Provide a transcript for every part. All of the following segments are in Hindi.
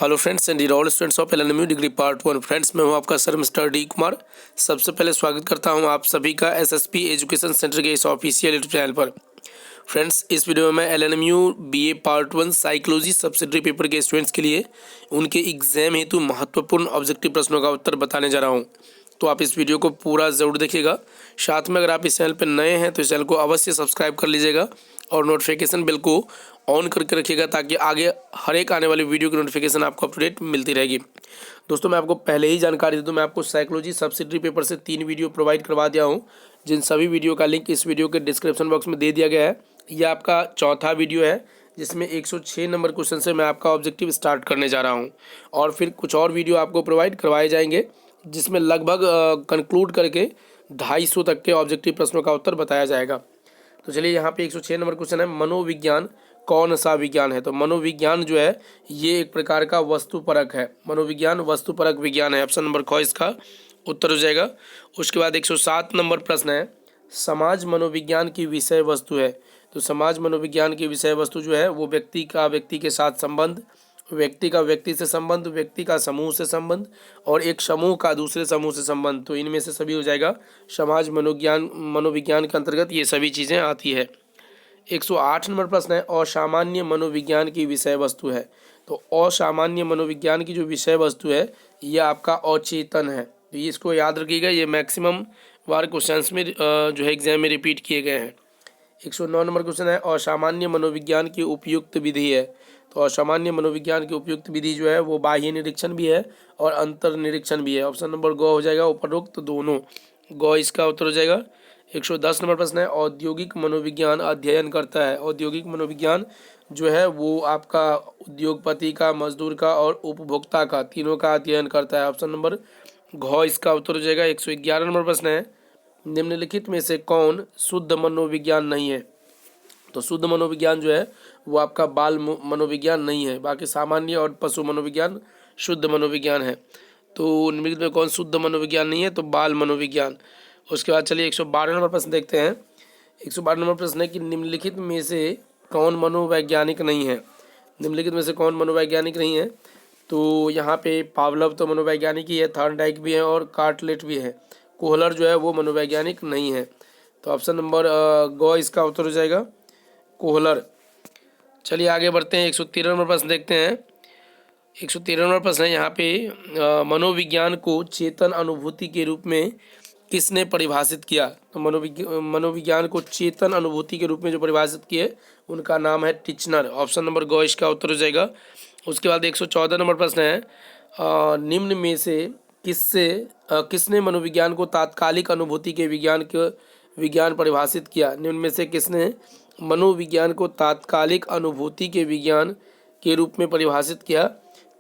Hello friends and dear all students of LNMU degree part 1। Friends, मैं हूं आपका सर मिस्टर डी कुमार। सबसे पहले स्वागत करता हूं आप सभी का एसएसपी एजुकेशन सेंटर के इस ऑफिशियल यूट्यूब चैनल पर। फ्रेंड्स, इस वीडियो में मैं LNMU BA part 1 psychology subsidiary paper के स्टूडेंट्स के लिए उनके एग्जाम हेतु महत्वपूर्ण ऑब्जेक्टिव प्रश्नों का उत्तर बताने जा रहा हूँ। तो आप इस वीडियो को पूरा ज़रूर देखिएगा। साथ में अगर आप इस चैनल पर नए हैं तो इस चैनल को अवश्य सब्सक्राइब कर लीजिएगा और नोटिफिकेशन बेल को ऑन करके रखिएगा ताकि आगे हर एक आने वाली वीडियो की नोटिफिकेशन आपको अप टू डेट मिलती रहेगी। दोस्तों, मैं आपको पहले ही जानकारी दे दूँ, मैं आपको साइकोलॉजी सब्सिडरी पेपर से 3 वीडियो प्रोवाइड करवा दिया हूँ, जिन सभी वीडियो का लिंक इस वीडियो के डिस्क्रिप्शन बॉक्स में दे दिया गया है। यह आपका चौथा वीडियो है जिसमें 106 नंबर क्वेश्चन से मैं आपका ऑब्जेक्टिव स्टार्ट करने जा रहा हूँ और फिर कुछ और वीडियो आपको प्रोवाइड करवाए जाएंगे जिसमें लगभग कंक्लूड करके 250 तक के ऑब्जेक्टिव प्रश्नों का उत्तर बताया जाएगा। तो चलिए, यहाँ पे 106 नंबर क्वेश्चन है, मनोविज्ञान कौन सा विज्ञान है। तो मनोविज्ञान जो है ये एक प्रकार का वस्तुपरक है। मनोविज्ञान वस्तुपरक विज्ञान है। ऑप्शन नंबर ख इसका उत्तर हो जाएगा। उसके बाद 107 नंबर प्रश्न है, समाज मनोविज्ञान की विषय वस्तु है। तो समाज मनोविज्ञान की विषय वस्तु जो है वो व्यक्ति का व्यक्ति के साथ संबंध, व्यक्ति का व्यक्ति से संबंध, व्यक्ति का समूह से संबंध और एक समूह का दूसरे समूह से संबंध। तो इनमें से सभी हो जाएगा। समाज मनोविज्ञान के अंतर्गत ये सभी चीज़ें आती है। 108 नंबर प्रश्न है, असामान्य मनोविज्ञान की विषय वस्तु है। तो असामान्य मनोविज्ञान की जो विषय वस्तु है यह आपका अचेतन है। तो ये इसको याद रखिएगा, ये मैक्सिमम बार क्वेश्चंस में जो है एग्जाम में रिपीट किए गए हैं। 109 नंबर क्वेश्चन है, असामान्य मनोविज्ञान की उपयुक्त विधि है। तो असामान्य मनोविज्ञान की उपयुक्त विधि जो है वो बाह्य निरीक्षण भी है और अंतर निरीक्षण भी है। ऑप्शन नंबर ग हो जाएगा, उपरोक्त दोनों। ग इसका उत्तर हो जाएगा। 110 नंबर प्रश्न है, औद्योगिक मनोविज्ञान अध्ययन करता है। औद्योगिक मनोविज्ञान जो है वो आपका उद्योगपति का, मजदूर का और उपभोक्ता का, तीनों का अध्ययन करता है। ऑप्शन नंबर घ इसका उत्तर हो जाएगा। 111 नंबर प्रश्न है, निम्नलिखित में से कौन शुद्ध मनोविज्ञान नहीं है। तो शुद्ध मनोविज्ञान जो है वो आपका बाल मनोविज्ञान नहीं है, बाकी सामान्य और पशु मनोविज्ञान शुद्ध मनोविज्ञान है। तो निम्नलिखित में कौन शुद्ध मनोविज्ञान नहीं है, तो बाल मनोविज्ञान। उसके बाद चलिए 112 नंबर प्रश्न देखते हैं। 112 नंबर प्रश्न है कि निम्नलिखित में से कौन मनोवैज्ञानिक नहीं है। निम्नलिखित में से कौन मनोवैज्ञानिक नहीं है। तो यहाँ पे पावलव तो मनोवैज्ञानिक ही है, थॉर्नडाइक भी है और कार्टलेट भी है। कोहलर जो है वो मनोवैज्ञानिक नहीं है। तो ऑप्शन नंबर ग इसका उत्तर हो जाएगा, कोहलर। चलिए आगे बढ़ते हैं। 113 नंबर प्रश्न देखते हैं। 113 नंबर प्रश्न है, यहाँ पे मनोविज्ञान को चेतन अनुभूति के रूप में किसने परिभाषित किया। तो मनोविज्ञान को चेतन अनुभूति के रूप में जो परिभाषित किए उनका नाम है टिचनर। ऑप्शन नंबर ग इसका उत्तर हो जाएगा। उसके बाद 114 नंबर प्रश्न है, निम्न में से किसने मनोविज्ञान को तात्कालिक अनुभूति के विज्ञान परिभाषित किया। निम्न में से किसने मनोविज्ञान को तात्कालिक अनुभूति के विज्ञान के रूप में परिभाषित किया।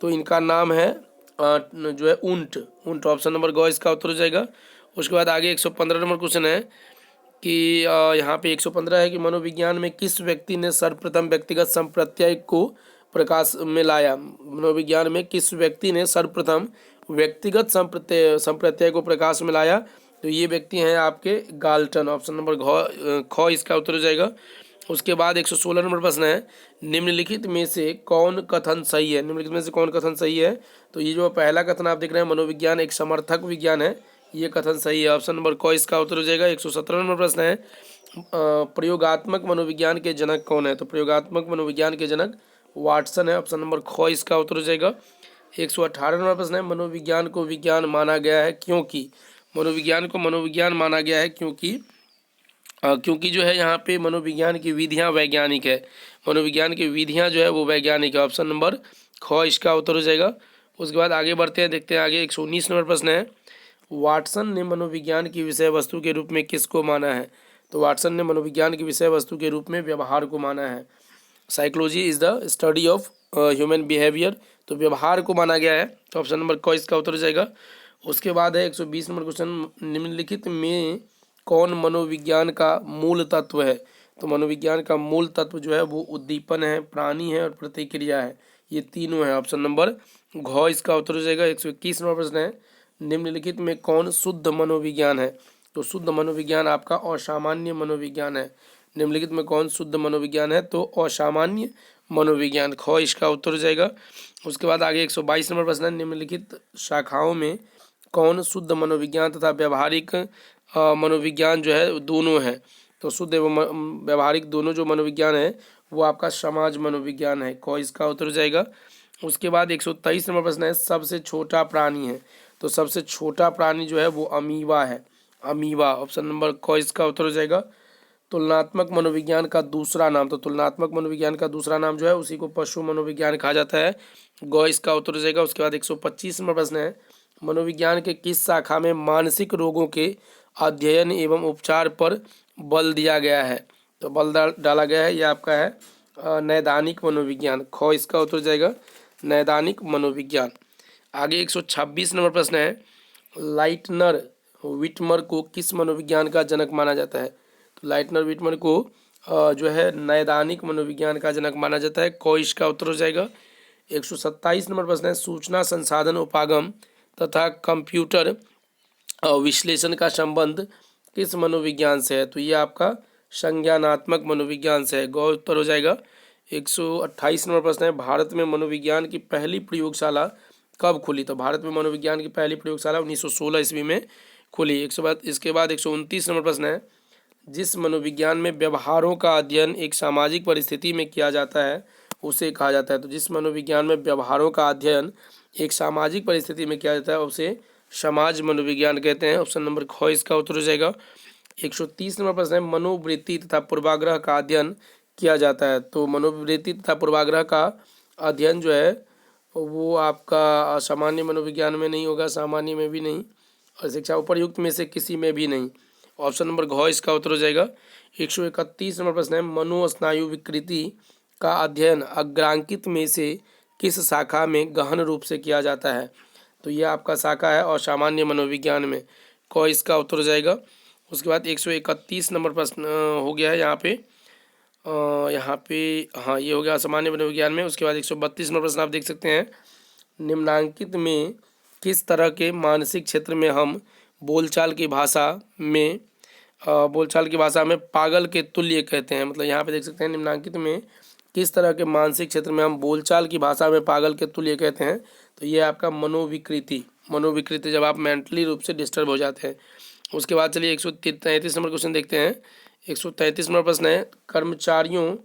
तो इनका नाम है जो है उंट। ऑप्शन नंबर ग इसका उत्तर हो जाएगा। उसके बाद आगे 115 नंबर क्वेश्चन है कि यहाँ पे 115 है कि मनोविज्ञान में किस व्यक्ति ने सर्वप्रथम व्यक्तिगत संप्रत्यय को प्रकाश में लाया। मनोविज्ञान में किस व्यक्ति ने सर्वप्रथम व्यक्तिगत संप्रत्यय को प्रकाश में लाया। तो ये व्यक्ति हैं आपके गाल्टन। ऑप्शन नंबर ख इसका उत्तर हो जाएगा। उसके बाद 116 नंबर प्रश्न है, निम्नलिखित में से कौन कथन सही है। निम्नलिखित में से कौन कथन सही है। तो ये जो पहला कथन आप देख रहे हैं, मनोविज्ञान एक समर्थक विज्ञान है, ये कथन सही है। ऑप्शन नंबर क इसका उत्तर हो जाएगा। 117 नंबर प्रश्न है, प्रयोगात्मक मनोविज्ञान के जनक कौन है। तो प्रयोगात्मक मनोविज्ञान के जनक वाटसन है। ऑप्शन नंबर ख इसका उत्तर हो जाएगा। 118 नंबर प्रश्न है, मनोविज्ञान को विज्ञान माना गया है क्योंकि। मनोविज्ञान को मनोविज्ञान माना गया है क्योंकि जो है यहाँ पे मनोविज्ञान की विधियाँ वैज्ञानिक है। मनोविज्ञान की विधियाँ जो है वो वैज्ञानिक है। ऑप्शन नंबर ख इसका उत्तर हो जाएगा। उसके बाद आगे बढ़ते हैं, देखते हैं आगे। 119 नंबर प्रश्न है, वाटसन ने मनोविज्ञान की विषय वस्तु के रूप में किसको माना है। तो वाटसन ने मनोविज्ञान की विषय वस्तु के रूप में व्यवहार को माना है। Psychology is the study of human behaviour. तो व्यवहार को माना गया है। तो ऑप्शन नंबर क इसका उत्तर हो जाएगा। उसके बाद है 120 नंबर क्वेश्चन, निम्नलिखित में कौन मनोविज्ञान का मूल तत्व है। तो मनोविज्ञान का मूल तत्व जो है वो उद्दीपन है, प्राणी है और प्रतिक्रिया है, ये तीनों है। ऑप्शन नंबर घ इसका उत्तर हो जाएगा। 121 नंबर प्रश्न है, निम्नलिखित में कौन शुद्ध मनोविज्ञान है। तो शुद्ध मनोविज्ञान आपका असामान्य मनोविज्ञान है। निम्नलिखित में कौन शुद्ध मनोविज्ञान है। तो असामान्य मनोविज्ञान, ख इसका उत्तर हो जाएगा। उसके बाद आगे 122 नंबर प्रश्न है, निम्नलिखित शाखाओं में कौन शुद्ध मनोविज्ञान तथा व्यवहारिक मनोविज्ञान जो है दोनों है। तो शुद्ध एवं व्यवहारिक दोनों जो मनोविज्ञान है वो आपका समाज मनोविज्ञान है, क इसका उत्तर हो जाएगा। उसके बाद 123 नंबर प्रश्न है, सबसे छोटा प्राणी है। तो सबसे छोटा प्राणी जो है वो अमीबा है, अमीबा, ऑप्शन नंबर क इसका उत्तर हो जाएगा। तुलनात्मक मनोविज्ञान का दूसरा नाम, तो तुलनात्मक मनोविज्ञान का दूसरा नाम जो है उसी को पशु मनोविज्ञान कहा जाता है, ग इसका उत्तर हो जाएगा। उसके बाद 125 नंबर प्रश्न है, मनोविज्ञान के किस शाखा में मानसिक रोगों के अध्ययन एवं उपचार पर बल दिया गया है। तो बल डाला गया है, यह आपका है नैदानिक मनोविज्ञान, ख इसका उत्तर हो जाएगा, नैदानिक मनोविज्ञान। आगे 126 नंबर प्रश्न है, लाइटनर विटमर को किस मनोविज्ञान का जनक माना जाता है। तो लाइटनर विटमर को जो है नैदानिक मनोविज्ञान का जनक माना जाता है, क इसका उत्तर हो जाएगा। 127 नंबर प्रश्न है, सूचना संसाधन उपागम तथा कंप्यूटर विश्लेषण का संबंध किस मनोविज्ञान से है। तो ये आपका संज्ञानात्मक मनोविज्ञान से है, ग उत्तर हो जाएगा। 128 नंबर प्रश्न है, भारत में मनोविज्ञान की पहली प्रयोगशाला कब खुली। तो भारत में मनोविज्ञान की पहली प्रयोगशाला 1916 ईस्वी में खुली। इसके बाद 129 नंबर प्रश्न है, जिस मनोविज्ञान में व्यवहारों का अध्ययन एक सामाजिक परिस्थिति में किया जाता है उसे कहा जाता है। तो जिस मनोविज्ञान में व्यवहारों का अध्ययन एक सामाजिक परिस्थिति में किया जाता है उसे समाज मनोविज्ञान कहते हैं, ऑप्शन नंबर ख इसका उत्तर हो जाएगा। 130 नंबर प्रश्न है, मनोवृत्ति तथा पूर्वाग्रह का अध्ययन किया जाता है। तो मनोवृत्ति तथा पूर्वाग्रह का अध्ययन जो है वो आपका सामान्य मनोविज्ञान में नहीं होगा, सामान्य में भी नहीं, और शिक्षा उपर्युक्त में से किसी में भी नहीं, ऑप्शन नंबर घ इसका उत्तर हो जाएगा। 131 नंबर प्रश्न है, मनोस्नायु विकृति का अध्ययन अग्रांकित में से किस शाखा में गहन रूप से किया जाता है। तो यह आपका शाखा है और सामान्य मनोविज्ञान में, क इसका उत्तर हो जाएगा। उसके बाद 131 नंबर प्रश्न हो गया है यहाँ पे हाँ ये हो गया सामान्य मनोविज्ञान में। उसके बाद 132 नंबर प्रश्न आप देख सकते हैं, निम्नांकित में किस तरह के मानसिक क्षेत्र में हम बोलचाल की भाषा में पागल के तुल्य कहते हैं। मतलब यहाँ पे देख सकते हैं, निम्नांकित में किस तरह के मानसिक क्षेत्र में हम बोलचाल की भाषा में पागल के तुल्य कहते हैं। तो ये आपका मनोविकृति जब आप मेंटली रूप से डिस्टर्ब हो जाते हैं। उसके बाद चलिए 133 नंबर क्वेश्चन देखते हैं। 133 नंबर प्रश्न है, कर्मचारियों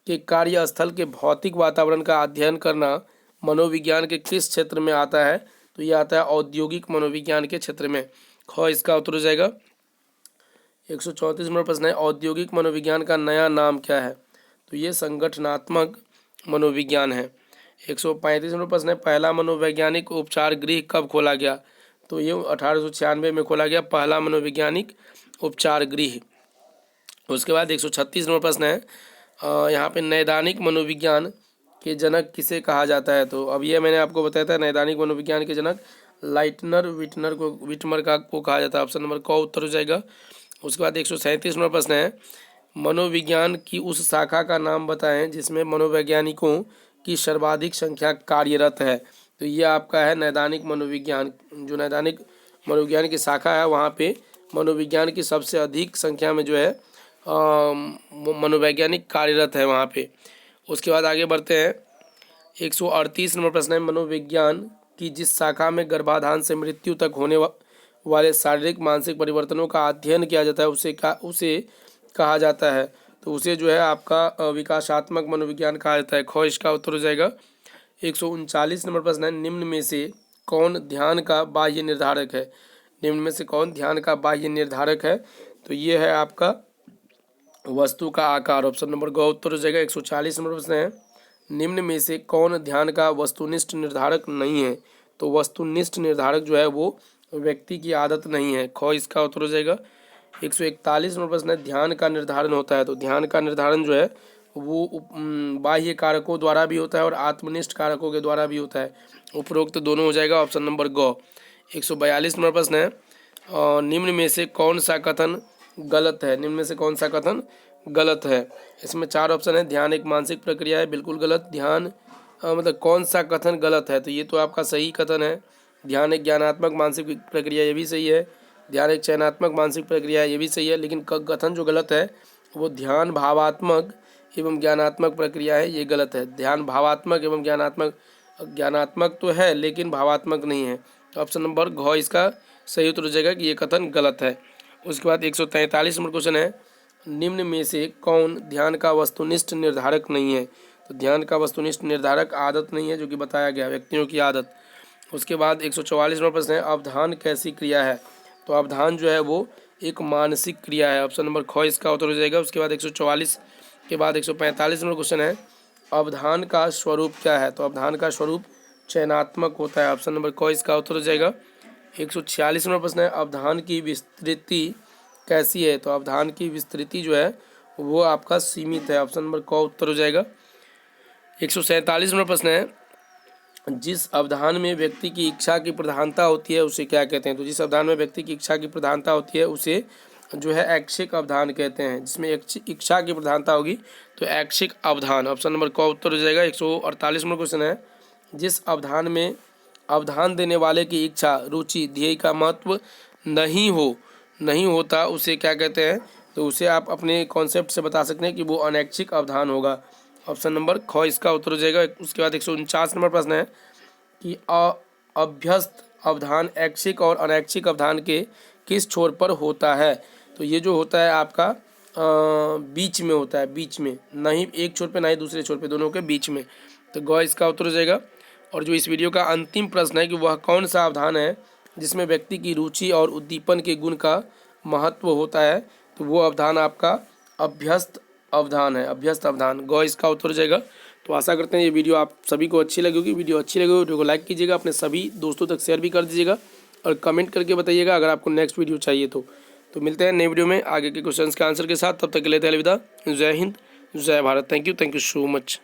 के कार्यस्थल के भौतिक वातावरण का अध्ययन करना मनोविज्ञान के किस क्षेत्र में आता है। तो ये आता है औद्योगिक मनोविज्ञान के क्षेत्र में, ख इसका उत्तर हो जाएगा। 134 नंबर प्रश्न है, औद्योगिक मनोविज्ञान का नया नाम क्या है। तो ये संगठनात्मक मनोविज्ञान है। 135 नंबर प्रश्न है, पहला मनोवैज्ञानिक उपचार गृह कब खोला गया। तो ये 1896 में खोला गया पहला मनोवैज्ञानिक उपचार गृह। उसके बाद 136 नंबर प्रश्न है, यहाँ पे नैदानिक मनोविज्ञान के जनक किसे कहा जाता है। तो अब ये मैंने आपको बताया था, नैदानिक मनोविज्ञान के जनक लाइटनर विटमर को कहा जाता है, ऑप्शन नंबर क उत्तर हो जाएगा। उसके बाद 137 नंबर प्रश्न है, मनोविज्ञान की उस शाखा का नाम बताएं जिसमें मनोवैज्ञानिकों की सर्वाधिक संख्या कार्यरत है। तो ये आपका है नैदानिक मनोविज्ञान, जो नैदानिक मनोविज्ञान की शाखा है वहाँ पे मनोविज्ञान की सबसे अधिक संख्या में जो है मनोवैज्ञानिक कार्यरत है वहाँ पे। उसके बाद आगे बढ़ते हैं, 138 नंबर प्रश्न है, मनोविज्ञान की जिस शाखा में गर्भाधान से मृत्यु तक होने वाले शारीरिक मानसिक परिवर्तनों का अध्ययन किया जाता है उसे कहा जाता है। तो उसे जो है आपका विकासात्मक मनोविज्ञान कहा जाता है, ख इसका उत्तर हो जाएगा। 139 नंबर प्रश्न है, निम्न में से कौन ध्यान का बाह्य निर्धारक है। निम्न में से कौन ध्यान का बाह्य निर्धारक है। तो ये है आपका वस्तु का आकार, ऑप्शन नंबर ग उत्तर हो जाएगा। 140 नंबर प्रश्न है, निम्न में से कौन ध्यान का वस्तुनिष्ठ निर्धारक नहीं है। तो वस्तुनिष्ठ निर्धारक जो है वो व्यक्ति की आदत नहीं है, ख इसका उत्तर हो जाएगा। 141 नंबर प्रश्न है, ध्यान का निर्धारण होता है। तो ध्यान का निर्धारण जो है वो बाह्य कारकों द्वारा भी होता है और आत्मनिष्ठ कारकों के द्वारा भी होता है, उपरोक्त दोनों हो जाएगा, ऑप्शन नंबर ग। 142 नंबर प्रश्न है, निम्न में से कौन सा कथन गलत है। निम्न में से कौन सा कथन गलत है। इसमें 4 ऑप्शन है, ध्यान एक मानसिक प्रक्रिया है, बिल्कुल गलत। ध्यान मतलब कौन सा कथन गलत है। तो ये तो आपका सही कथन है, ध्यान एक ज्ञानात्मक मानसिक प्रक्रिया, ये भी सही है। ध्यान एक चयनात्मक मानसिक प्रक्रिया, ये भी सही है। लेकिन कथन जो गलत है वो ध्यान भावात्मक एवं ज्ञानात्मक प्रक्रिया है, ये गलत है। ध्यान भावात्मक एवं ज्ञानात्मक तो है लेकिन भावात्मक नहीं है। ऑप्शन नंबर घ इसका सही उत्तर हो जाएगा कि ये कथन गलत है। उसके बाद 143 नंबर क्वेश्चन है, निम्न में से कौन ध्यान का वस्तुनिष्ठ निर्धारक नहीं है? तो ध्यान का वस्तुनिष्ठ निर्धारक आदत नहीं है, जो कि बताया गया व्यक्तियों की आदत। उसके बाद 144 नंबर प्रश्न है, अवधान कैसी क्रिया है? तो अवधान जो है वो एक मानसिक क्रिया है। ऑप्शन नंबर ख इसका उत्तर हो जाएगा। उसके बाद 144 के बाद 145 नंबर क्वेश्चन है, अवधान का स्वरूप क्या है? तो अवधान का स्वरूप चयनात्मक होता है। ऑप्शन नंबर क इसका उत्तर हो जाएगा। 146 नंबर प्रश्न है, अवधान की विस्तृति कैसी है? तो अवधान की विस्तृति जो है वो आपका सीमित है। ऑप्शन नंबर क उत्तर हो जाएगा। 147 नंबर प्रश्न है, जिस अवधान में व्यक्ति की इच्छा की प्रधानता होती है उसे क्या कहते हैं? तो जिस अवधान में व्यक्ति की इच्छा की प्रधानता होती है उसे जो है ऐच्छिक अवधान कहते हैं। जिसमें इच्छा की प्रधानता होगी तो ऐच्छिक अवधान। ऑप्शन नंबर क उत्तर हो जाएगा। 148 नंबर क्वेश्चन है, जिस अवधान में अवधान देने वाले की इच्छा, रुचि, ध्येय का महत्व नहीं होता उसे क्या कहते हैं? तो उसे आप अपने कॉन्सेप्ट से बता सकते हैं कि वो अनैच्छिक अवधान होगा। ऑप्शन नंबर ख इसका उत्तर हो जाएगा। उसके बाद 149 नंबर प्रश्न है कि अभ्यस्त अवधान ऐच्छिक और अनैच्छिक अवधान के किस छोर पर होता है? तो ये जो होता है आपका बीच में होता है, बीच में, ना ही एक छोर पे ना ही दूसरे छोर पे, दोनों के बीच में। तो ग इसका उत्तर हो जाएगा। और जो इस वीडियो का अंतिम प्रश्न है कि वह कौन सा अवधान है जिसमें व्यक्ति की रुचि और उद्दीपन के गुण का महत्व होता है? तो वो अवधान आपका अभ्यस्त अवधान है, अभ्यस्त अवधान। ग इसका उत्तर हो जाएगा। तो आशा करते हैं ये वीडियो आप सभी को अच्छी लगी होगी। वीडियो अच्छी लगी वीडियो को लाइक कीजिएगा, अपने सभी दोस्तों तक शेयर भी कर दीजिएगा और कमेंट करके बताइएगा अगर आपको नेक्स्ट वीडियो चाहिए तो मिलते हैं नए वीडियो में आगे के क्वेश्चंस के आंसर के साथ। तब तक के लिए अलविदा। जय हिंद, जय Bharat. Thank you so much.